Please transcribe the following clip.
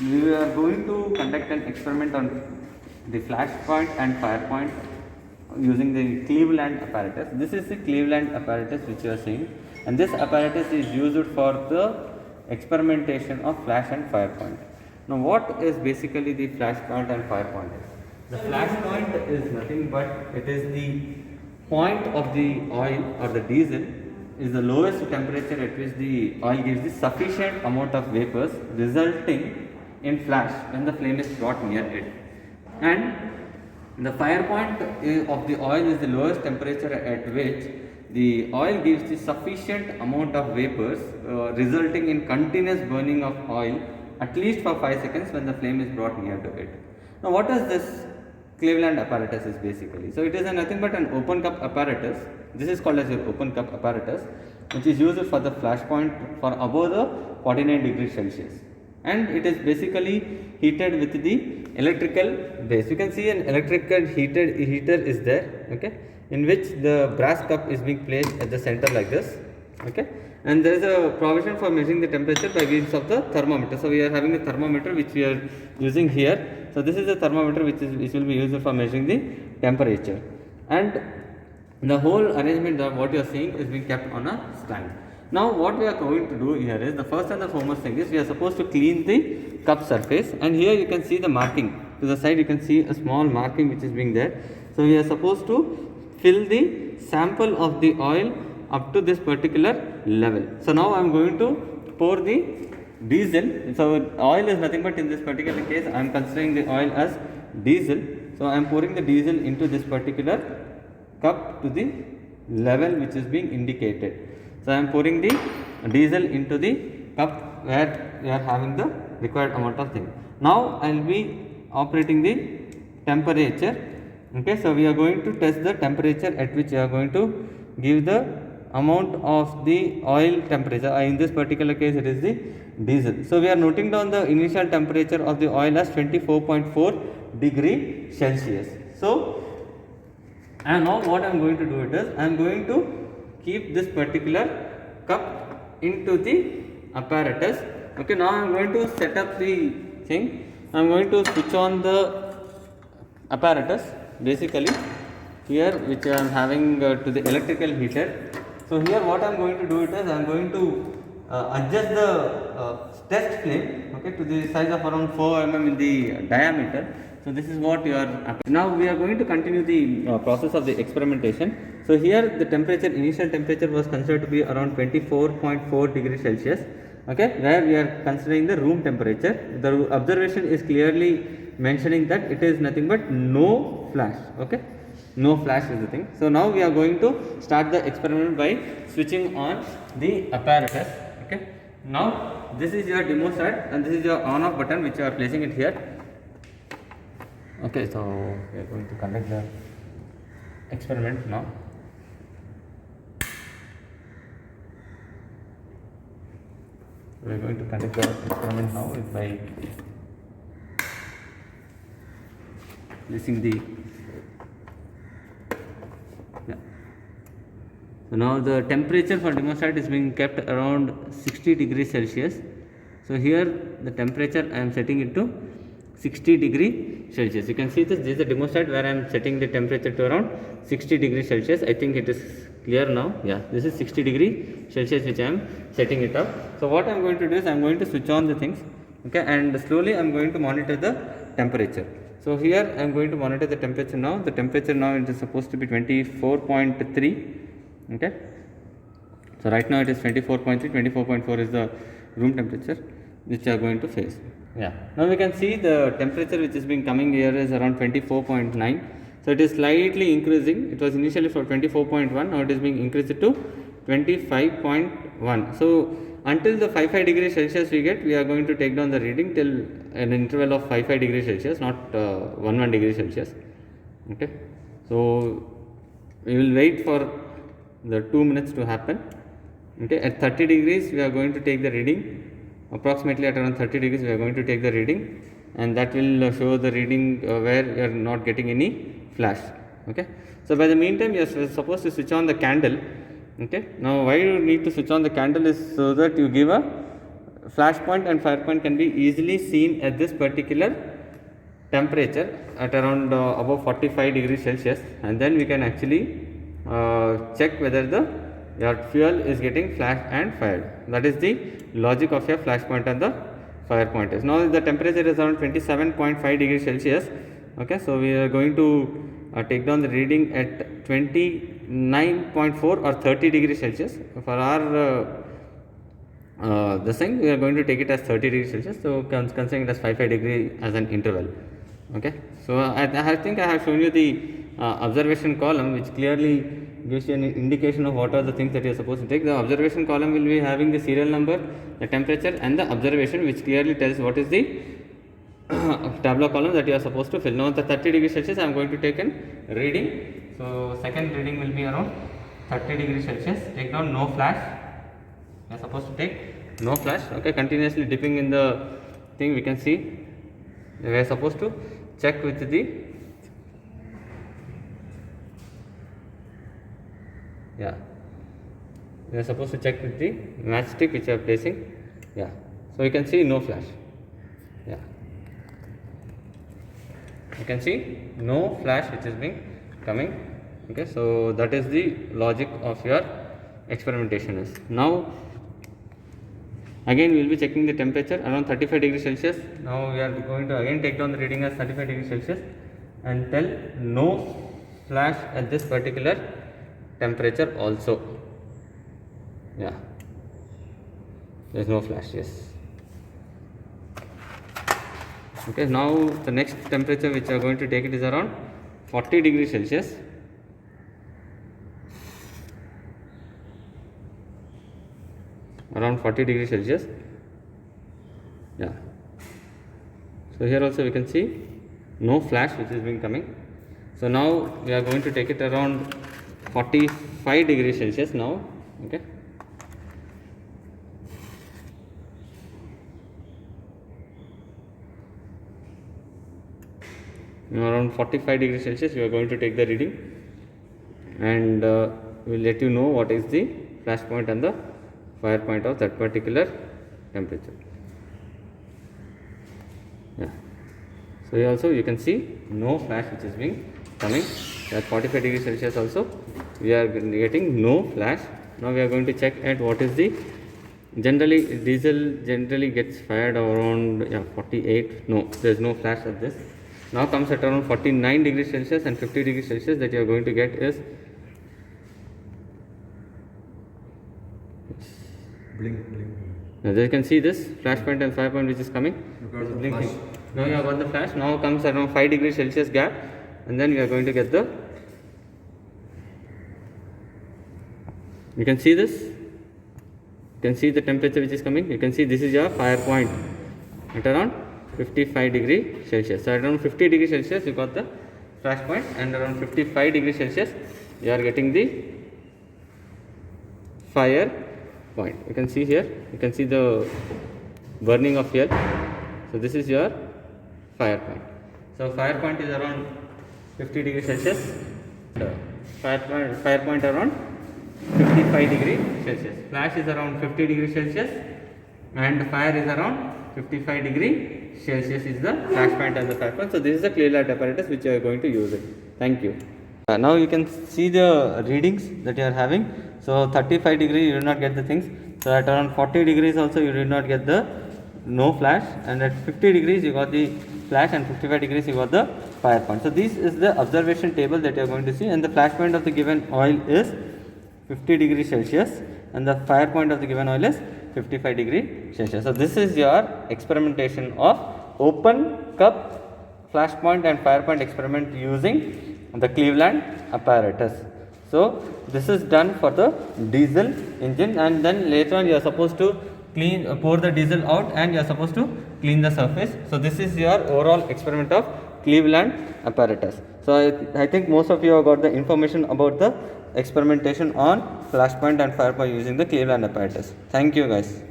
We are going to conduct an experiment on the flash point and fire point using the Cleveland apparatus. This is the Cleveland apparatus which you are seeing, and this apparatus is used for the experimentation of flash and fire point. Now, what is basically the flash point and fire point? The flash point is nothing but it is the point of the oil or the diesel is the lowest temperature at which the oil gives the sufficient amount of vapors resulting in flash when the flame is brought near it. And the fire point of the oil is the lowest temperature at which the oil gives the sufficient amount of vapors resulting in continuous burning of oil at least for 5 seconds when the flame is brought near to it. Now, what is this Cleveland apparatus is basically? So, it is nothing but an open cup apparatus. This is called as an open cup apparatus, which is used for the flash point for above the 49 degrees Celsius, and it is basically heated with the electrical base. You can see an electrical heater is there, okay, in which the brass cup is being placed at the center like this, okay, and there is a provision for measuring the temperature by means of the thermometer. So, we are having a thermometer which we are using here. So, this is a thermometer which will be used for measuring the temperature, and the whole arrangement of what you are seeing is being kept on a stand. Now, what we are going to do here is the first and the foremost thing is we are supposed to clean the cup surface, and here you can see the marking to the side. You can see a small marking which is being there. So, we are supposed to fill the sample of the oil up to this particular level. So, now I am going to pour the diesel. So, oil is nothing but in this particular case I am considering the oil as diesel. So, I am pouring the diesel into this particular cup to the level which is being indicated. So, I am pouring the diesel into the cup where we are having the required amount of thing. Now, I will be operating the temperature. Okay, so we are going to test the temperature at which we are going to give the amount of the oil temperature. In this particular case, it is the diesel. So, we are noting down the initial temperature of the oil as 24.4 degree Celsius. So, and now what I am going to do it is I am going to keep this particular cup into the apparatus. Okay, now I am going to set up the thing. I am going to switch on the apparatus basically here, which I am having to the electrical heater. So, here what I am going to do it is I am going to adjust the test flame, okay, to the size of around 4 mm in the diameter. So, this is what you are. Now, we are going to continue the process of the experimentation. So, here the temperature, initial temperature was considered to be around 24.4 degrees Celsius, okay, where we are considering the room temperature. The observation is clearly mentioning that it is nothing but no flash, okay, no flash is the thing. So, now we are going to start the experiment by switching on the apparatus, okay. Now, this is your demo set and this is your on off button which you are placing it here. Okay, so we are going to conduct the experiment now. We are going to conduct the experiment now by placing the So, now the temperature for demostat is being kept around 60 degrees Celsius. So, here the temperature I am setting it to 60 degree Celsius. You can see this is the demostat where I am setting the temperature to around 60 degrees Celsius. I think it is clear now. Yeah, this is 60 degree Celsius which I am setting it up. So, what I am going to do is I am going to switch on the things, okay, and slowly I am going to monitor the temperature. So, here I am going to monitor the temperature now. The temperature now it is supposed to be 24.3. Okay. So, right now it is 24.3, 24.4 is the room temperature which you are going to face. Yeah. Now, we can see the temperature which is being coming here is around 24.9. So, it is slightly increasing. It was initially for 24.1, now it is being increased to 25.1. So, until the 55 degrees Celsius we get, we are going to take down the reading till an interval of 55 degrees Celsius, not 11 degrees Celsius. Okay. So, we will wait for the 2 minutes to happen. Okay, at 30 degrees we are going to take the reading. Approximately at around 30 degrees we are going to take the reading, and that will show the reading where you are not getting any flash. Okay. So, by the meantime you are supposed to switch on the candle. Okay. Now, why you need to switch on the candle is so that you give a flash point and fire point can be easily seen at this particular temperature at around above 45 degrees Celsius, and then we can actually check whether your fuel is getting flashed and fired. That is the logic of your flash point and the fire point is. Now the temperature is around 27.5 degrees Celsius. Okay, so we are going to take down the reading at 29.4 or 30 degrees Celsius. For our this thing we are going to take it as 30 degrees Celsius, so considering it as 5 degree as an interval. Okay, so I think I have shown you the observation column, which clearly gives you an indication of what are the things that you are supposed to take. The observation column will be having the serial number, the temperature and the observation, which clearly tells what is the tableau column that you are supposed to fill. Now the 30 degrees Celsius I am going to take a reading. So second reading will be around 30 degrees Celsius. Take down no flash. You are supposed to take no flash. Okay, continuously dipping in the thing, we can see we are supposed to check with the we are supposed to check with the matchstick which I am placing. So you can see no flash. You can see no flash which is being coming. Okay, so that is the logic of your experimentation is. Now again we will be checking the temperature around 35 degrees Celsius. Now we are going to again take down the reading as 35 degrees Celsius and tell no flash at this particular temperature also. There is no flash. Yes. Okay, now the next temperature which we are going to take it is around 40 degrees Celsius. Around 40 degrees Celsius. So here also we can see no flash which is being coming. So now we are going to take it around 45 degrees Celsius now. Okay. Around 45 degrees Celsius we are going to take the reading, and we will let you know what is the flash point and the fire point of that particular temperature. So here also you can see no flash which is being coming. At 45 degrees Celsius also we are getting no flash. Now we are going to check at what is the diesel generally gets fired around 48. No, there is no flash at this. Now comes at around 49 degrees Celsius and 50 degrees Celsius that you are going to get is blink. Now you can see this flash point and fire point which is coming. Blinking. Now you have got the flash. Now comes around 5 degrees Celsius gap, and then we are going to get the. You can see this. You can see the temperature which is coming. You can see this is your fire point at around 55 degrees Celsius. So at around 50 degrees Celsius you got the flash point, and around 55 degrees Celsius you are getting the fire point. You can see here, you can see the burning of fuel. So this is your fire point. So fire point is around 50 degrees Celsius, fire point around 55 degrees Celsius. Flash is around 50 degrees Celsius and fire is around 55 degrees Celsius is the flash point and the fire point. So this is the Cleveland apparatus which you are going to use it. Thank you. Now you can see the readings that you are having. So 35 degrees you do not get the things. So at around 40 degrees also you did not get the no flash, and at 50 degrees you got the flash, and 55 degrees you got the fire point. So this is the observation table that you are going to see, and the flash point of the given oil is 50 degrees Celsius and the fire point of the given oil is 55 degrees Celsius. So this is your experimentation of open cup flash point and fire point experiment using the Cleveland apparatus. So this is done for the diesel engine, and then later on you are supposed to pour the diesel out and you are supposed to clean the surface. So this is your overall experiment of Cleveland apparatus. So I think most of you have got the information about the experimentation on flash point and fire point using the Cleveland apparatus. Thank you guys.